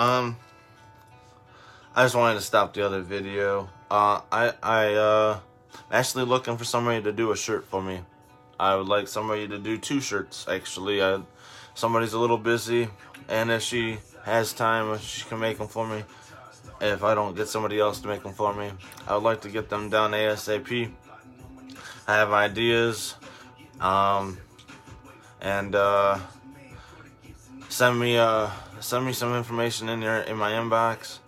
I just wanted to stop the other video. I actually looking for somebody to do a shirt for me. I would like somebody to do 2 shirts, actually. Somebody's a little busy, and if she has time, she can make them for me. If I don't get somebody else to make them for me, I would like to get them done ASAP. I have ideas, and send me some information in my inbox.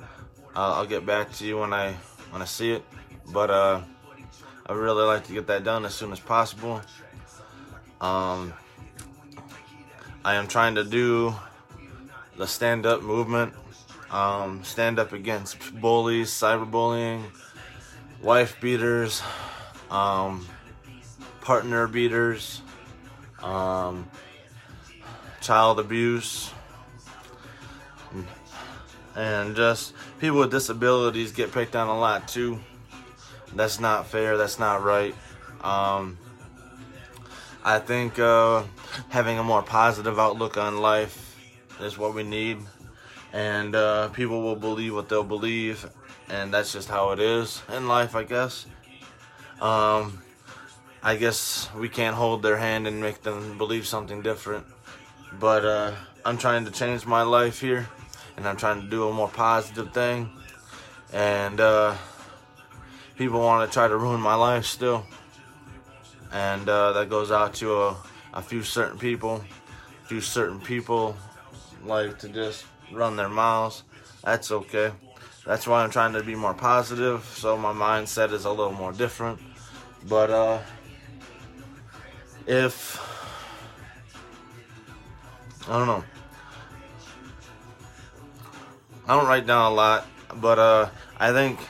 I'll get back to you when I see it. But I would really like to get that done as soon as possible. I am trying to do the stand-up movement. Stand up against bullies, cyberbullying, wife beaters, partner beaters, child abuse, and just people with disabilities get picked on a lot too. That's not fair. That's not right. I think having a more positive outlook on life is what we need, and people will believe what they'll believe, and that's just how it is in life, I guess. I guess we can't hold their hand and make them believe something different, but I'm trying to change my life here, and I'm trying to do a more positive thing, and people want to try to ruin my life still, and that goes out to a few certain people. Like to just run their mouths. That's okay. That's why I'm trying to be more positive, so my mindset is a little more different. But if I don't know, I don't write down a lot, but I think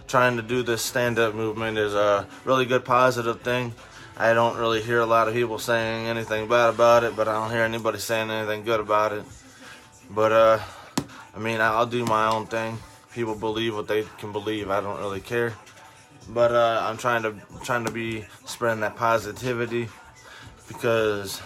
trying to do this stand-up movement is a really good positive thing. I don't really hear a lot of people saying anything bad about it, but I don't hear anybody saying anything good about it. But I mean, I'll do my own thing. People believe what they can believe. I don't really care. But I'm trying to be spreading that positivity, because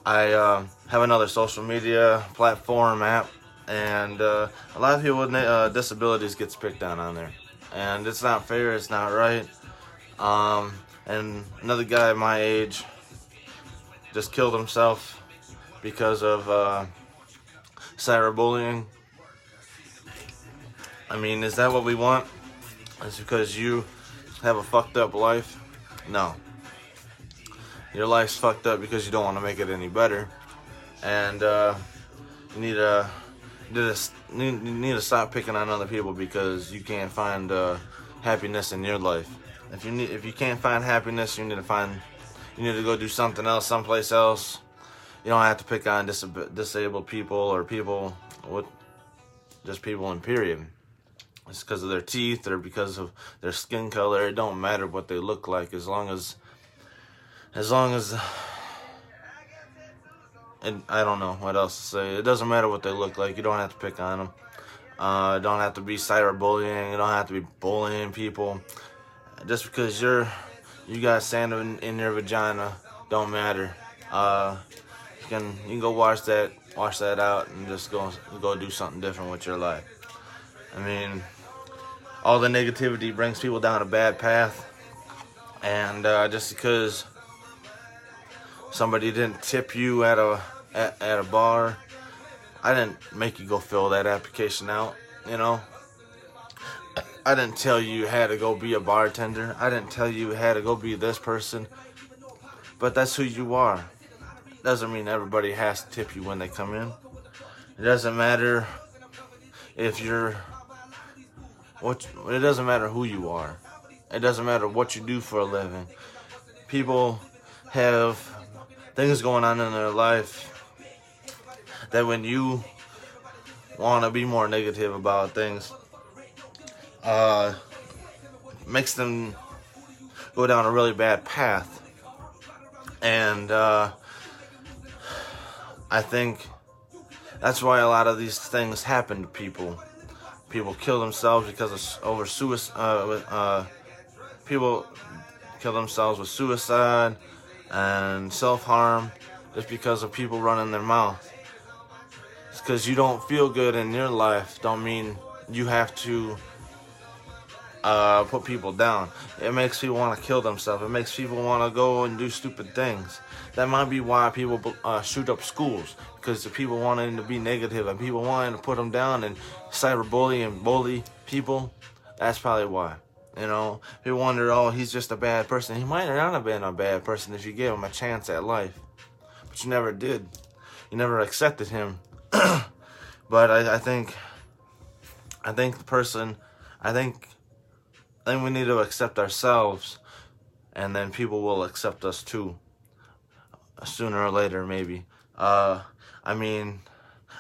I have another social media platform app, and a lot of people with disabilities gets picked on there, and it's not fair. It's not right. And another guy my age just killed himself because of cyberbullying. I mean, is that what we want? Is because you have a fucked up life? No. Your life's fucked up because you don't want to make it any better, and you need to stop picking on other people because you can't find happiness in your life. If you can't find happiness, you need to go do something else, someplace else. You don't have to pick on disabled people or people with just people in period. It's because of their teeth or because of their skin color. It don't matter what they look like, as long as and I don't know what else to say. It doesn't matter what they look like. You don't have to pick on them. It don't have to be cyberbullying. You don't have to be bullying people. Just because you got sand in your vagina don't matter. You can go wash that out and just go do something different with your life. I mean, all the negativity brings people down a bad path, and just because somebody didn't tip you at a bar, I didn't make you go fill that application out, you know. I didn't tell you had to go be a bartender. I didn't tell you had to go be this person. But that's who you are. Doesn't mean everybody has to tip you when they come in. It doesn't matter if it doesn't matter who you are. It doesn't matter what you do for a living. People have things going on in their life that when you want to be more negative about things, makes them go down a really bad path. And I think that's why a lot of these things happen to people. People kill themselves because of suicide. People kill themselves with suicide and self-harm just because of people running their mouth. It's because you don't feel good in your life don't mean you have to put people down. It makes people want to kill themselves. It makes people want to go and do stupid things. That might be why people shoot up schools, because the people wanting to be negative and people wanting to put them down and cyberbully and bully people. That's probably why. You know, people wonder, oh, he's just a bad person. He might not have been a bad person if you gave him a chance at life, but you never did. You never accepted him. But I think we need to accept ourselves, and then people will accept us too, sooner or later, maybe. I mean,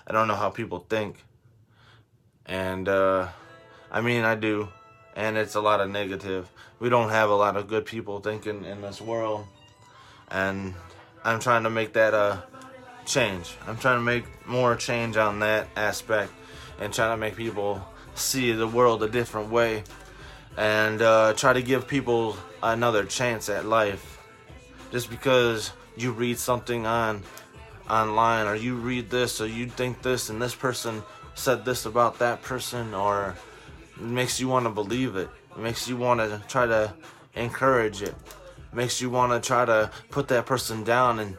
I don't know how people think, and I mean, I do, and it's a lot of negative. We don't have a lot of good people thinking in this world, and I'm trying to make that change. I'm trying to make more change on that aspect, and trying to make people see the world a different way, and try to give people another chance at life. Just because you read something online, or you read this, or you think this, and this person said this about that person, or it makes you want to believe it. It makes you want to try to encourage it. It makes you want to try to put that person down, and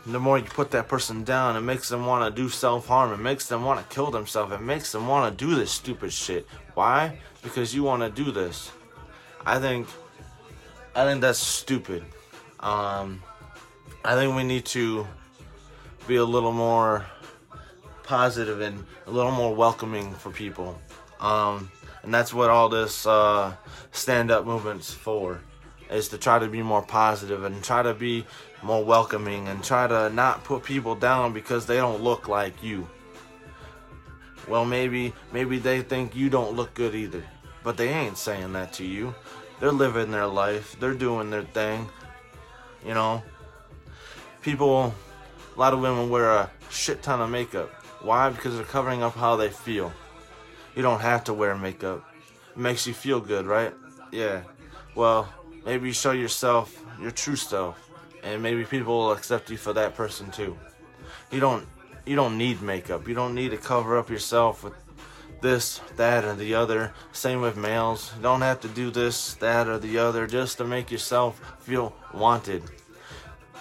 the more you put that person down, it makes them want to do self-harm. It makes them want to kill themselves. It makes them want to do this stupid shit. Why? Because you want to do this. I think that's stupid. I think we need to be a little more positive and a little more welcoming for people. And that's what all this stand-up movement's for, is to try to be more positive and try to be more welcoming and try to not put people down because they don't look like you. Well, maybe they think you don't look good either, but they ain't saying that to you. They're living their life. They're doing their thing. You know, a lot of women wear a shit ton of makeup. Why? Because they're covering up how they feel. You don't have to wear makeup. It makes you feel good, right? Yeah. Well, maybe you show yourself your true self, and maybe people will accept you for that person too. You don't need makeup. You don't need to cover up yourself with this, that, or the other. Same with males. You don't have to do this, that, or the other just to make yourself feel wanted.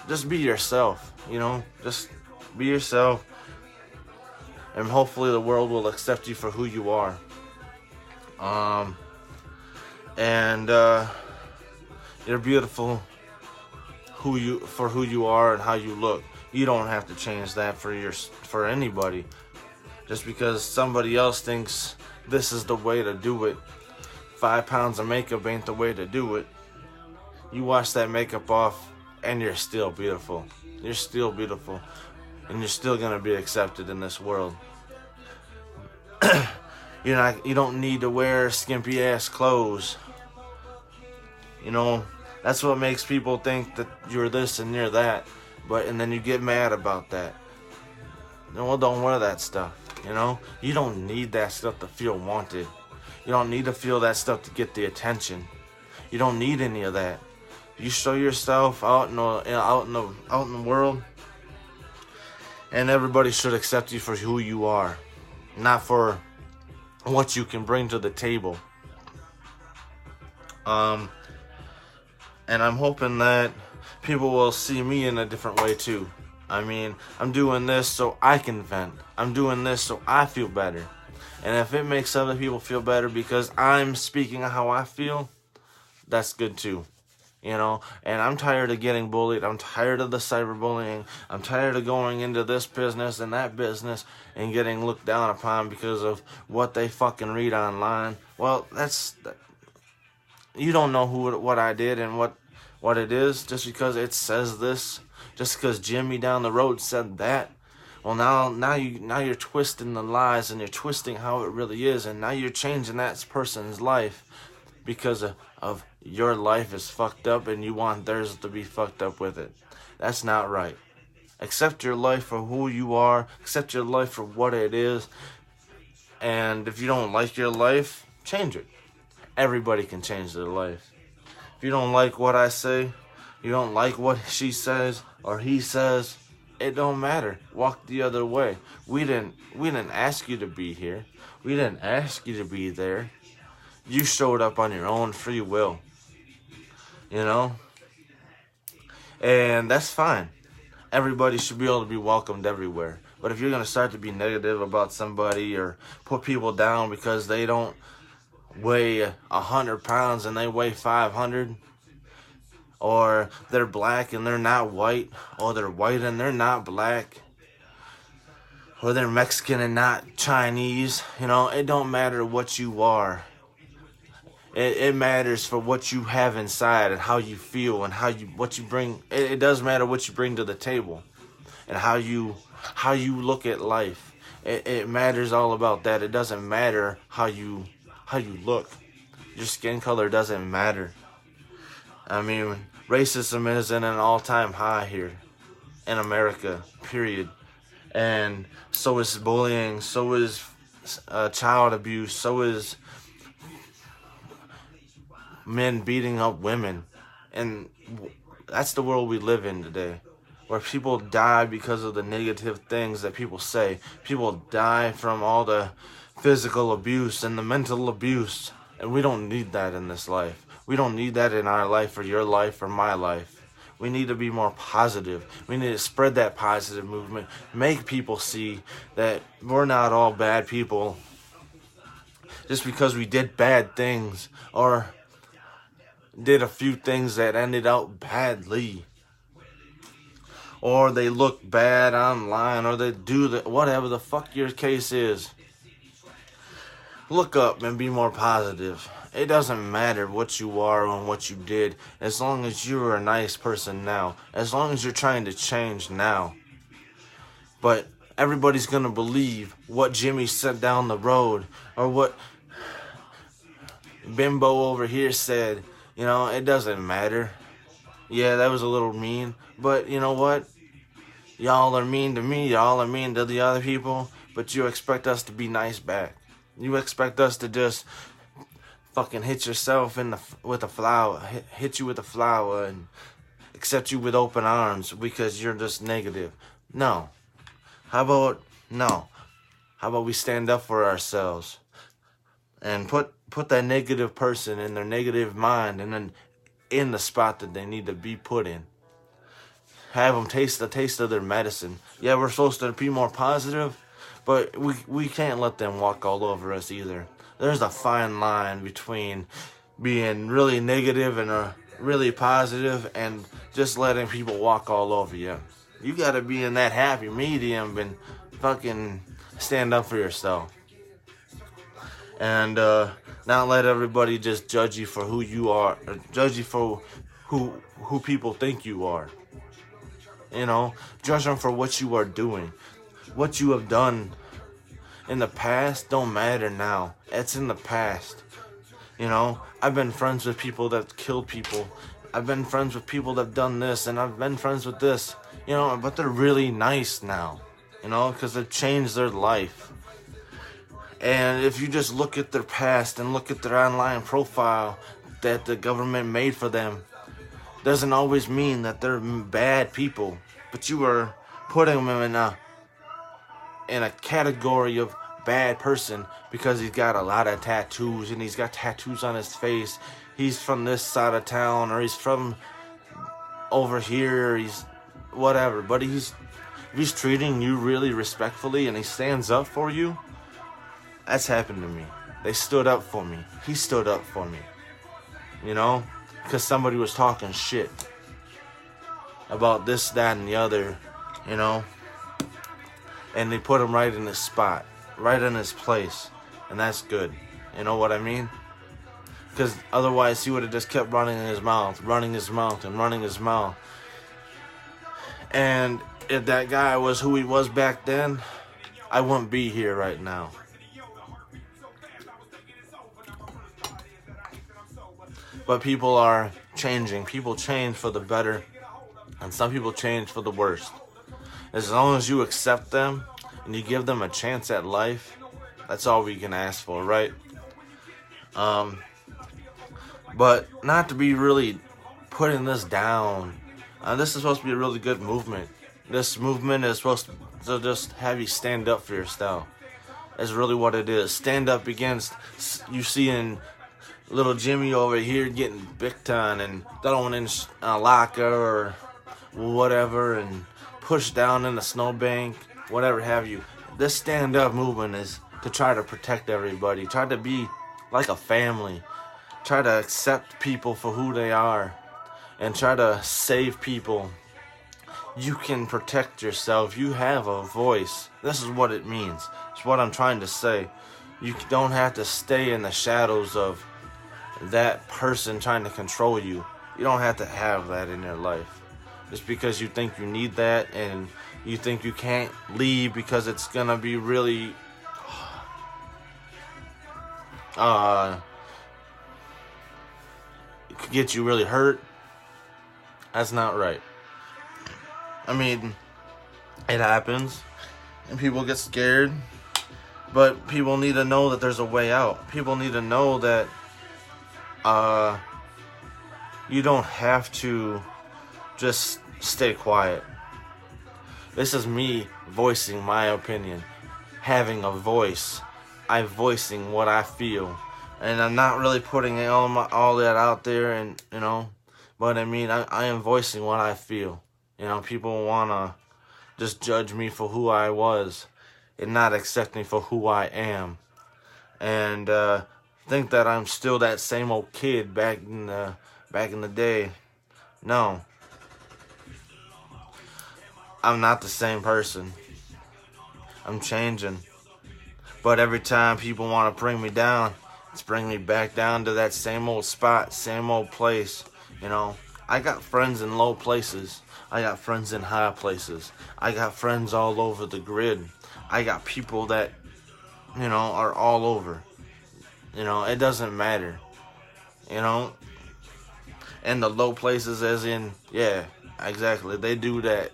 Just be yourself, you know? Just be yourself, and hopefully the world will accept you for who you are. You're beautiful for who you are and how you look. You don't have to change that for anybody. Just because somebody else thinks this is the way to do it, 5 pounds of makeup ain't the way to do it. You wash that makeup off and you're still beautiful. You're still beautiful, and you're still gonna be accepted in this world. You don't need to wear skimpy ass clothes. You know, that's what makes people think that you're this and you're that. And then you get mad about that. No, don't wear that stuff. You know, you don't need that stuff to feel wanted. You don't need to feel that stuff to get the attention. You don't need any of that. You show yourself out in the world, and everybody should accept you for who you are, not for what you can bring to the table. And I'm hoping that people will see me in a different way too. I mean, I'm doing this so I can vent. I'm doing this so I feel better. And if it makes other people feel better because I'm speaking how I feel, that's good too. You know, and I'm tired of getting bullied. I'm tired of the cyberbullying. I'm tired of going into this business and that business and getting looked down upon because of what they fucking read online. Well, you don't know what I did and what it is just because it says this, just because Jimmy down the road said that. Well, now you're twisting the lies and you're twisting how it really is, and now you're changing that person's life because of your life is fucked up and you want theirs to be fucked up with it. That's not right. Accept your life for who you are. Accept your life for what it is. And if you don't like your life, change it. Everybody can change their life. If you don't like what I say, you don't like what she says or he says, It don't matter. Walk the other way. We didn't ask you to be here. We didn't ask you to be there. You showed up on your own free will. You know? And that's fine. Everybody should be able to be welcomed everywhere. But if you're going to start to be negative about somebody or put people down because they don't weigh 100 pounds and they weigh 500, or they're black and they're not white, or they're white and they're not black, or they're Mexican and not Chinese, you know, it don't matter what you are. It matters for what you have inside and how you feel and what you bring. It does matter what you bring to the table and how you look at life. It matters all about that. It doesn't matter how you look. Your skin color doesn't matter. I mean, racism is in an all-time high here in America, period. And so is bullying, so is child abuse, so is men beating up women. And that's the world we live in today, where people die because of the negative things that people say. People die from all the physical abuse and the mental abuse, and we don't need that in this life. We don't need that in our life or your life or my life. We need to be more positive. We need to spread that positive movement, make people see that we're not all bad people just because we did bad things or did a few things that ended out badly, or they look bad online, or they do whatever the fuck your case is. Look up and be more positive. It doesn't matter what you are and what you did, as long as you're a nice person now, as long as you're trying to change now. But everybody's gonna believe what Jimmy said down the road, or what Bimbo over here said. You know, it doesn't matter. Yeah, that was a little mean, but you know what? Y'all are mean to me, y'all are mean to the other people, but you expect us to be nice back. You expect us to just fucking hit yourself with a flower, hit you with a flower and accept you with open arms because you're just negative. No. How about we stand up for ourselves and put that negative person in their negative mind and then in the spot that they need to be put in. Have them taste the taste of their medicine. Yeah, we're supposed to be more positive, but we can't let them walk all over us either. There's a fine line between being really negative and really positive and just letting people walk all over you. You gotta be in that happy medium and fucking stand up for yourself. And not let everybody just judge you for who you are, or judge you for who people think you are. You know, judge them for what you are doing. What you have done in the past don't matter now. It's in the past. You know, I've been friends with people that killed people. I've been friends with people that have done this, and I've been friends with this. You know, but they're really nice now. You know, because they've changed their life. And if you just look at their past and look at their online profile that the government made for them, doesn't always mean that they're bad people. But you are putting them in a category of bad person because he's got a lot of tattoos and he's got tattoos on his face. He's from this side of town, or he's from over here, he's whatever. But if he's treating you really respectfully and he stands up for you, that's happened to me. They stood up for me. He stood up for me. You know? Because somebody was talking shit about this, that, and the other. You know? And they put him right in his spot. Right in his place. And that's good. You know what I mean? Because otherwise he would have just kept running his mouth. And if that guy was who he was back then, I wouldn't be here right now. But people are changing. People change for the better, and some people change for the worst. As long as you accept them and you give them a chance at life, that's all we can ask for, right? But not to be really putting this down. This is supposed to be a really good movement. This movement is supposed to just have you stand up for yourself. That's really what it is. Stand up against you seeing little Jimmy over here getting picked on and thrown in a locker or whatever and pushed down in the snowbank, whatever have you. This stand up movement is to try to protect everybody, try to be like a family, try to accept people for who they are, and try to save people. You can protect yourself. You have a voice. This is what it means. It's what I'm trying to say. You don't have to stay in the shadows of that person trying to control you. You don't have to have that in your life. Just because you think you need that and you think you can't leave because it's gonna be really it could get you really hurt. That's not right. I mean, it happens and people get scared, but people need to know that there's a way out. People need to know that you don't have to just stay quiet. This is me voicing my opinion, having a voice. I'm voicing what I feel, and I'm not really putting all that out there, and but I mean, I am voicing what I feel. People wanna just judge me for who I was, and not accept me for who I am, and think that I'm still that same old kid back in the day. No. I'm not the same person. I'm changing. But every time people want to bring me down, it's bringing me back down to that same old spot, same old place. I got friends in low places. I got friends in high places. I got friends all over the grid. I got people that, are all over. It doesn't matter. And the low places as in, yeah, exactly. They do that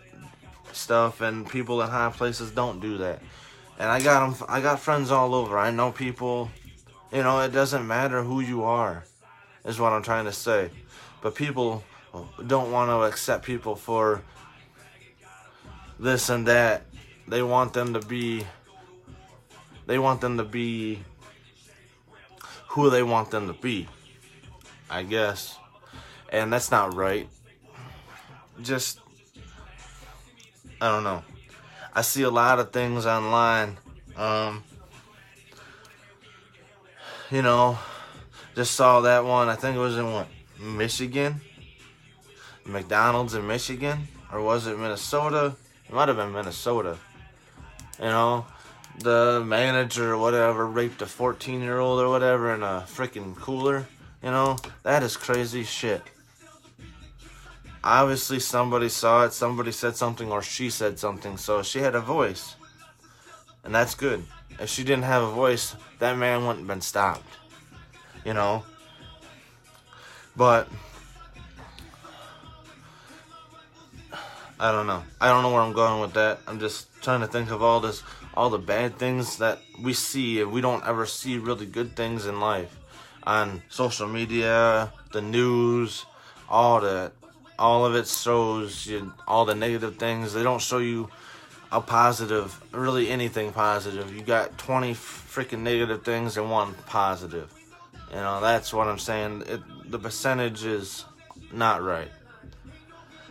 stuff, and people in high places don't do that. And I got friends all over. I know people. It doesn't matter who you are, is what I'm trying to say. But people don't want to accept people for this and that. They want them to be who they want them to be, I guess. And that's not right. Just, I don't know. I see a lot of things online. Just saw that one. I think it was in Michigan? McDonald's in Michigan? Or was it Minnesota? It might have been Minnesota. The manager or whatever raped a 14-year-old or whatever in a freaking cooler. That is crazy shit. Obviously somebody saw it, somebody said something, or she said something, so she had a voice. And that's good. If she didn't have a voice, that man wouldn't have been stopped. But I don't know. I don't know where I'm going with that. I'm just trying to think of all the bad things that we see, and we don't ever see really good things in life. On social media, the news, all of it shows you all the negative things. They don't show you a positive, really anything positive. You got 20 freaking negative things and one positive. That's what I'm saying. The percentage is not right.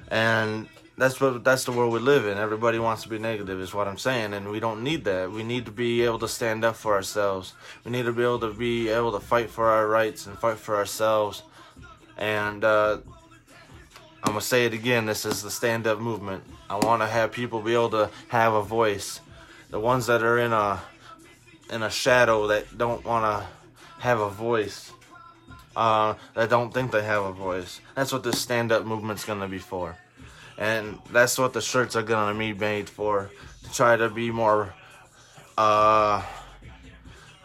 And that's the world we live in. Everybody wants to be negative is what I'm saying, and we don't need that. We need to be able to stand up for ourselves. We need to be able to fight for our rights and fight for ourselves. And I'm going to say it again, this is the stand-up movement. I want to have people be able to have a voice. The ones that are in a shadow that don't want to have a voice, that don't think they have a voice. That's what this stand-up movement's going to be for. And that's what the shirts are going to be made for, to try to be more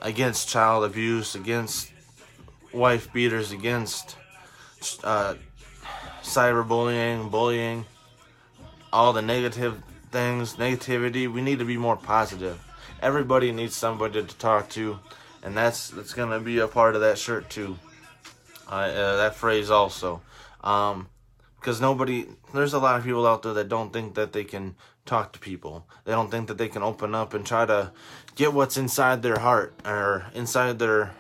against child abuse, against wife beaters, against cyberbullying, bullying, all the negative things, negativity. We need to be more positive. Everybody needs somebody to talk to, and that's going to be a part of that shirt too. That phrase also. because there's a lot of people out there that don't think that they can talk to people. They don't think that they can open up and try to get what's inside their heart, or inside their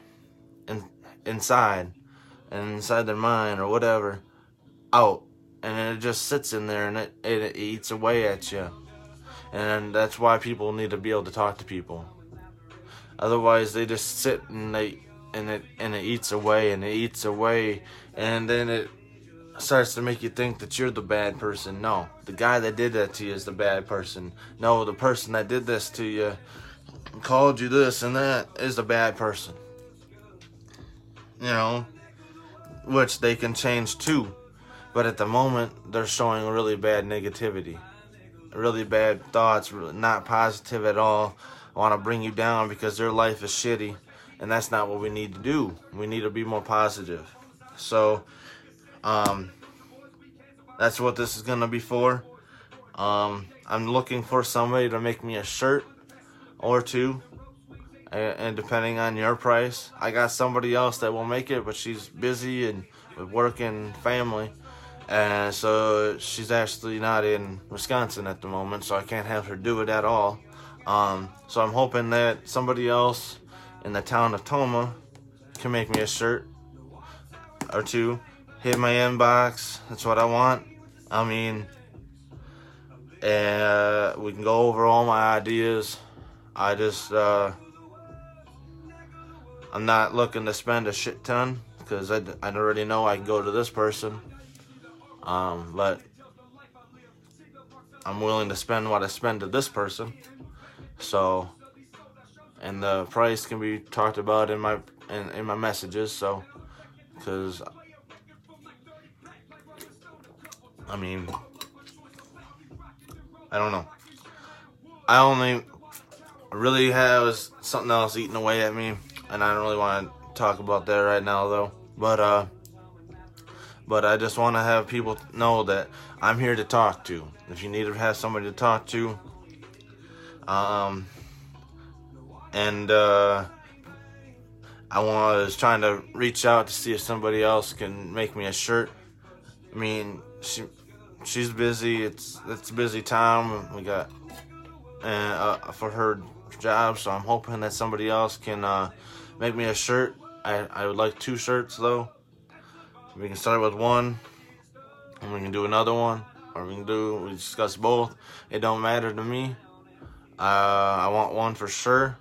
mind, or whatever, out. And it just sits in there, and it eats away at you. And that's why people need to be able to talk to people. Otherwise, they just sit and it eats away, and it eats away, and then it starts to make you think that you're the bad person. No, the guy that did that to you is the bad person. No, the person that did this to you, called you this and that, is the bad person. You know, which they can change too. But at the moment, they're showing really bad negativity, really bad thoughts, not positive at all. Want to bring you down because their life is shitty, and that's not what we need to do. We need to be more positive. So, that's what this is gonna be for. I'm looking for somebody to make me a shirt or two, and depending on your price. I got somebody else that will make it, but she's busy and with work and family. And so she's actually not in Wisconsin at the moment, so I can't have her do it at all. So I'm hoping that somebody else in the town of Tomah can make me a shirt or two. Hit my inbox. That's what I want. I mean, we can go over all my ideas. I just, I'm not looking to spend a shit ton, because I already know I can go to this person. But I'm willing to spend what I spend to this person. So, and the price can be talked about in my messages. So, because I mean, I don't know. I only really have something else eating away at me, and I don't really want to talk about that right now, though. But I just want to have people know that I'm here to talk to. If you need to have somebody to talk to, I was trying to reach out to see if somebody else can make me a shirt. I mean, she's busy. It's a busy time. We got for her job, so I'm hoping that somebody else can make me a shirt. I would like 2 shirts though. We can start with one, and we can do another one, or we discuss both. It don't matter to me. I want one for sure.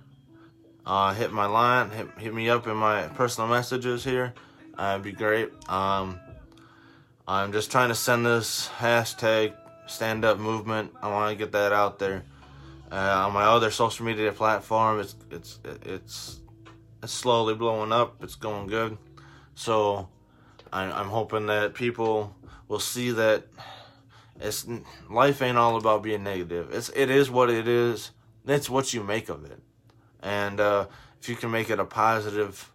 Hit my line, hit me up in my personal messages here. It'd be great. I'm just trying to send this hashtag stand up movement. I want to get that out there. On my other social media platform, it's slowly blowing up. It's going good. So I'm hoping that people will see that life ain't all about being negative. It is what it is. It's what you make of it. And if you can make it a positive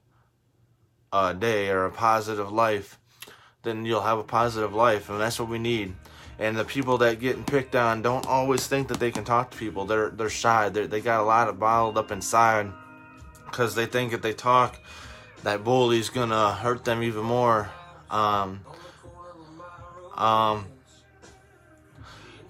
day or a positive life, then you'll have a positive life, and that's what we need. And the people that getting picked on don't always think that they can talk to people. They're shy. They got a lot of bottled up inside, because they think if they talk, that bully's gonna hurt them even more.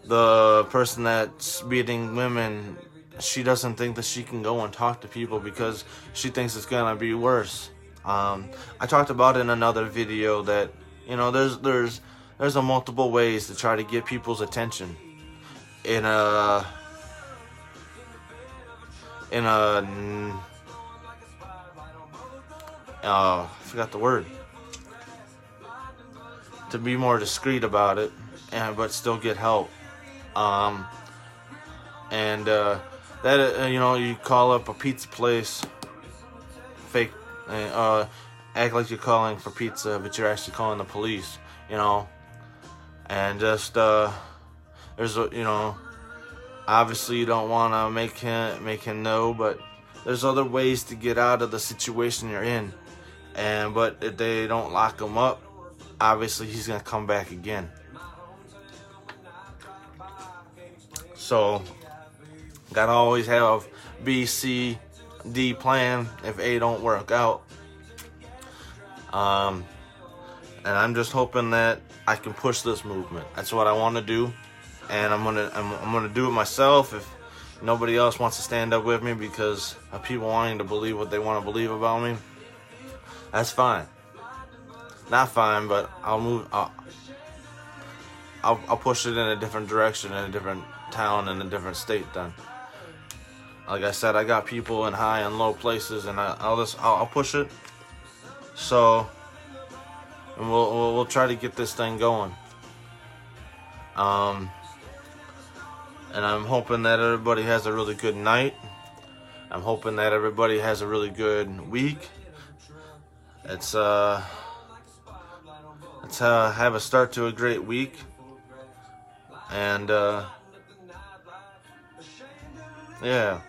The person that's beating women, she doesn't think that she can go and talk to people because she thinks it's gonna be worse. I talked about in another video that, you know, there's a multiple ways to try to get people's attention I forgot the word. To be more discreet about it, but still get help. You call up a pizza place, fake, act like you're calling for pizza, but you're actually calling the police. And just obviously you don't want to make him know, but there's other ways to get out of the situation you're in. But if they don't lock him up, obviously he's gonna come back again. So gotta always have B, C, D plan if A don't work out. and I'm just hoping that I can push this movement. That's what I want to do, and I'm gonna do it myself. If nobody else wants to stand up with me because of people wanting to believe what they want to believe about me, that's fine. Not fine, but I'll move. I'll push it in a different direction, in a different town, in a different state. Then, like I said, I got people in high and low places, and I'll push it. So, and we'll try to get this thing going. And I'm hoping that everybody has a really good night. I'm hoping that everybody has a really good week. Let's have a start to a great week. And yeah,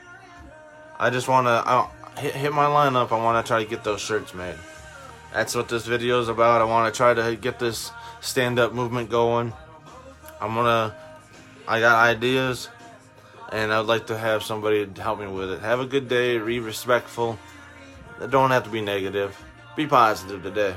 I just want to hit my lineup. I want to try to get those shirts made. That's what this video is about. I want to try to get this stand-up movement going. I got ideas, and I'd like to have somebody help me with it. Have a good day. Be respectful. Don't have to be negative. Be positive today.